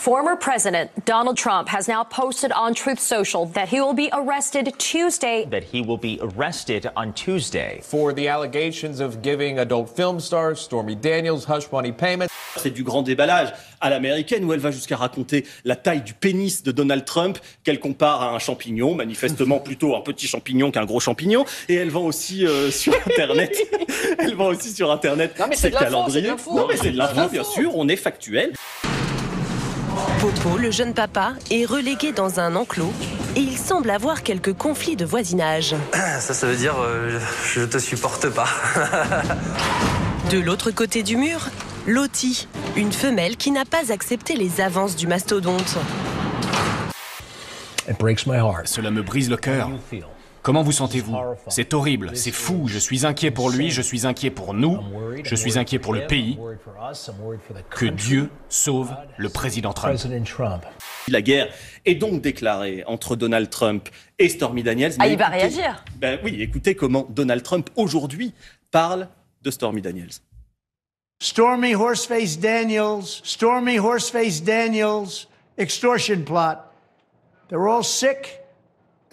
Former President Donald Trump has now posted on Truth Social that he will be arrested Tuesday. For the allegations of giving adult film star Stormy Daniels hush money payments. C'est du grand déballage à l'américaine où elle va jusqu'à raconter la taille du pénis de Donald Trump qu'elle compare à un champignon, manifestement plutôt un petit champignon qu'un gros champignon. Et elle vend aussi sur Internet. Elle vend aussi sur Internet ses calendriers. Non mais c'est de l'info, bien sûr, on est factuel. Popo, le jeune papa, est relégué dans un enclos et il semble avoir quelques conflits de voisinage. Ça veut dire je te supporte pas. De l'autre côté du mur, Lottie, une femelle qui n'a pas accepté les avances du mastodonte. Cela me brise le cœur. Comment vous sentez-vous? C'est horrible, c'est fou, je suis inquiet pour lui, je suis inquiet pour nous, je suis inquiet pour le pays. Que Dieu sauve le président Trump. La guerre est donc déclarée entre Donald Trump et Stormy Daniels. Ah, il va réagir. Ben oui, écoutez comment Donald Trump aujourd'hui parle de Stormy Daniels. Stormy Horseface Daniels, extortion plot. They're all sick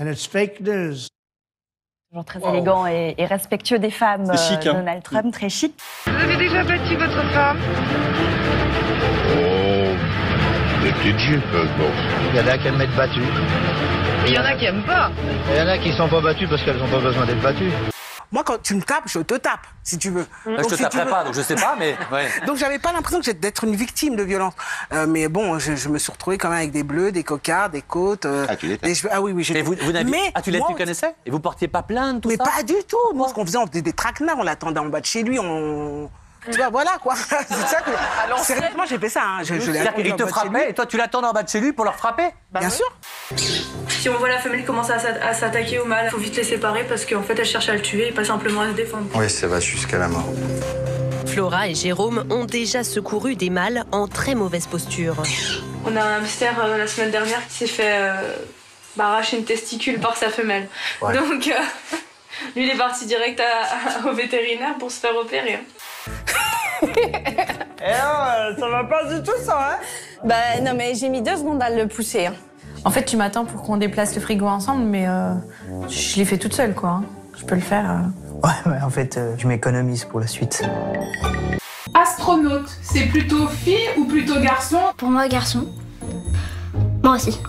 and it's fake news. Toujours très élégant et respectueux des femmes, chic, hein. Donald Trump, très chic. Vous avez déjà battu votre femme? Oh, des petites jupes, bon. Il y en a qui aiment être battues. Il y en a qui aiment pas. Il y en a qui sont pas battues parce qu'elles n'ont pas besoin d'être battues. Moi, quand tu me tapes, je te tape, si tu veux. Là, je te taperai pas, donc je sais pas, mais... Ouais. Donc, j'avais pas l'impression d'être une victime de violence. Mais bon, je me suis retrouvée quand même avec des bleus, des cocards, des côtes. Ah, tu l'étais. Ah oui, Et vous tu les connaissais? Et vous portiez pas plainte, tout ça? Mais pas du tout. Nous, ce qu'on faisait, on faisait des traquenards, on l'attendait en bas de chez lui, Tu vois, voilà, quoi. C'est ça que... Sérieusement, j'ai fait ça. Hein. C'est-à-dire qu'il te frappait et toi, tu l'attendais en bas de chez lui pour le frapper? Bien sûr. Si on voit la femelle commencer à s'attaquer au mâle, il faut vite les séparer parce qu'en fait, elle cherche à le tuer et pas simplement à se défendre. Oui, ça va jusqu'à la mort. Flora et Jérôme ont déjà secouru des mâles en très mauvaise posture. On a un hamster la semaine dernière qui s'est fait arracher une testicule par sa femelle. Ouais. Donc, lui, il est parti direct au vétérinaire pour se faire opérer. Ça va pas du tout, ça, hein? Bah non, mais j'ai mis 2 secondes à le pousser. Hein. En fait, tu m'attends pour qu'on déplace le frigo ensemble, mais je l'ai fait toute seule, quoi. Hein. Je peux le faire. Ouais, en fait, je m'économise pour la suite. Astronaute, c'est plutôt fille ou plutôt garçon? Pour moi, garçon. Moi aussi.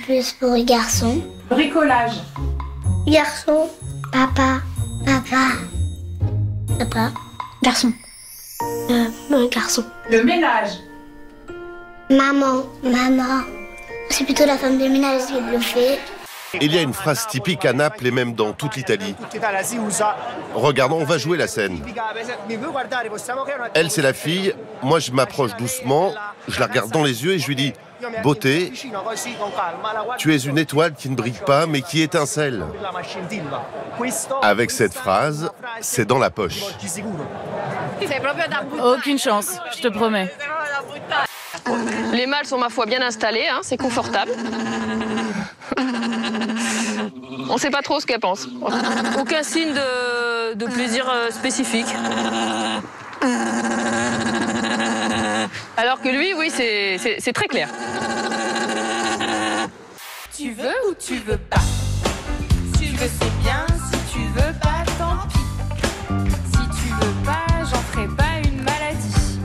Plus pour les garçons. Bricolage. Garçon. Papa. Garçon. Garçon. Le ménage. Maman. C'est plutôt la femme de ménage qui le fait. Il y a une phrase typique à Naples et même dans toute l'Italie. Regardons, on va jouer la scène. Elle, c'est la fille. Moi, je m'approche doucement, je la regarde dans les yeux et je lui dis « Beauté, tu es une étoile qui ne brille pas, mais qui étincelle. » Avec cette phrase, c'est dans la poche. Aucune chance, je te promets. Les mâles sont, ma foi, bien installés, hein, c'est confortable. On ne sait pas trop ce qu'elle pense. Aucun signe de plaisir spécifique. Alors que lui, oui, c'est très clair. Tu veux ou tu veux pas? Si tu veux, c'est bien. Si tu veux pas, tant pis. Si tu veux pas, j'en ferai pas une maladie.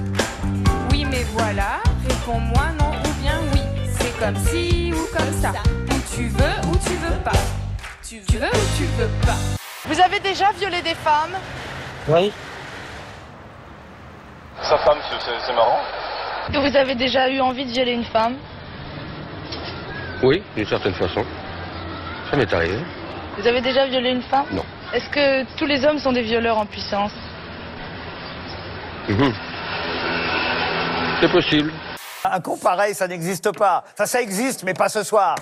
Oui, mais voilà, réponds-moi non ou bien oui. C'est comme si ou comme ça. Ou tu veux ou tu veux pas. Tu veux ou tu veux pas. Vous avez déjà violé des femmes? Oui. Sa femme, c'est marrant. Est-ce que vous avez déjà eu envie de violer une femme? Oui, d'une certaine façon. Ça m'est arrivé. Vous avez déjà violé une femme? Non. Est-ce que tous les hommes sont des violeurs en puissance? C'est possible. Un con pareil, ça n'existe pas. Enfin, ça existe, mais pas ce soir.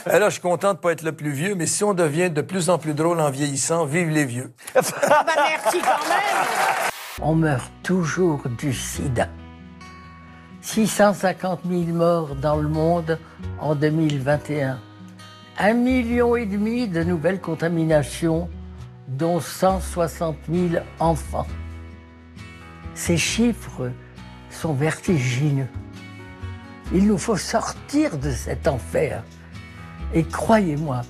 Alors, je suis content de ne pas être le plus vieux, mais si on devient de plus en plus drôle en vieillissant, vive les vieux. Merci quand même. On meurt toujours du sida. 650 000 morts dans le monde en 2021. 1,5 million de nouvelles contaminations, dont 160 000 enfants. Ces chiffres sont vertigineux. Il nous faut sortir de cet enfer. Et croyez-moi,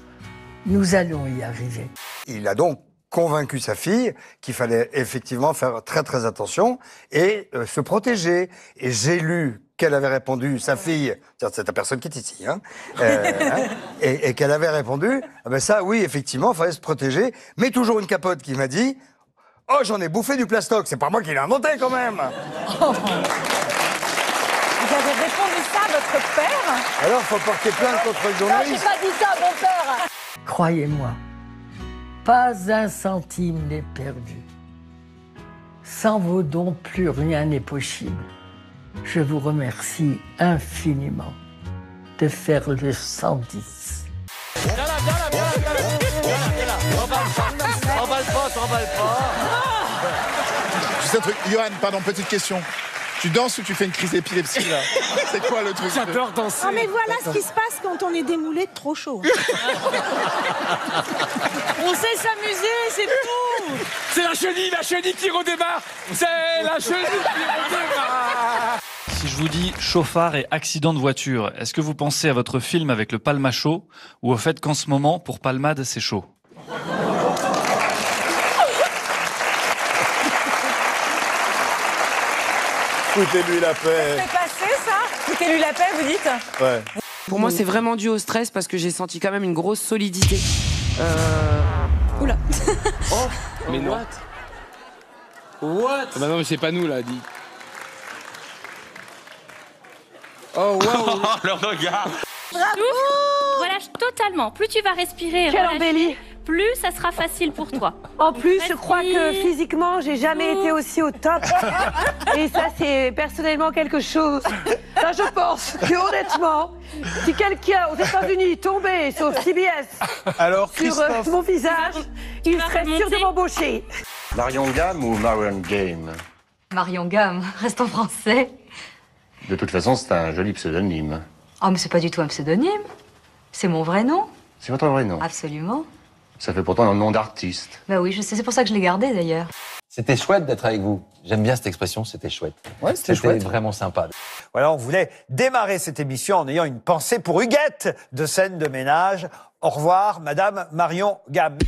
nous allons y arriver. Il a donc convaincu sa fille qu'il fallait effectivement faire très très attention et se protéger. Et j'ai lu qu'elle avait répondu, sa fille, c'est la personne qui est ici, et qu'elle avait répondu, ah ben ça oui, effectivement, il fallait se protéger, mais toujours une capote qui m'a dit, oh j'en ai bouffé du plastoc, c'est pas moi qui l'ai inventé quand même. Vous avez répondu ça à votre père? Alors, faut porter plainte contre le journaliste. Non, j'ai pas dit ça à mon père. Croyez-moi, pas un centime n'est perdu. Sans vos dons, plus rien n'est possible. Je vous remercie infiniment de faire le 110. Viens là. T'emballe pas. Juste un truc. Johan, pardon, petite question. Tu danses ou tu fais une crise d'épilepsie, là? C'est quoi le truc? J'adore danser. Ah mais voilà ce qui se passe quand on est démoulé de trop chaud. On sait s'amuser, c'est tout. C'est la chenille qui redémarre. C'est la chenille qui redémarre. Si je vous dis chauffard et accident de voiture, est-ce que vous pensez à votre film avec le Palma chaud ou au fait qu'en ce moment, pour Palmade, c'est chaud? Foutez-lui la paix. C'est passé ça? Foutez-lui la paix, vous dites? Ouais. Pour moi, c'est vraiment dû au stress parce que j'ai senti quand même une grosse solidité. Oula. Oh, mais non. What? Bah non, mais c'est pas nous là, dit. Oh wow. Le regard. Bravo. Relâche totalement. Plus tu vas respirer, Quelle embellie. plus ça sera facile pour toi. En plus, je crois que physiquement, j'ai jamais été aussi au top. Et ça, c'est personnellement quelque chose. Là, je pense que honnêtement, si quelqu'un aux États-Unis tombait sur CBS Alors, sur mon visage, il serait sûr de m'embaucher. Marion Gamme ou Marion Game? Marion Gamme, reste en français. De toute façon, c'est un joli pseudonyme. Oh, mais c'est pas du tout un pseudonyme. C'est mon vrai nom. C'est votre vrai nom? Absolument. Ça fait pourtant un nom d'artiste. Bah oui, je sais, c'est pour ça que je l'ai gardé d'ailleurs. C'était chouette d'être avec vous. J'aime bien cette expression, c'était chouette. Ouais, c'était chouette. C'était vraiment sympa. Voilà, on voulait démarrer cette émission en ayant une pensée pour Huguette de scène de ménage. Au revoir, Madame Marion Gamme.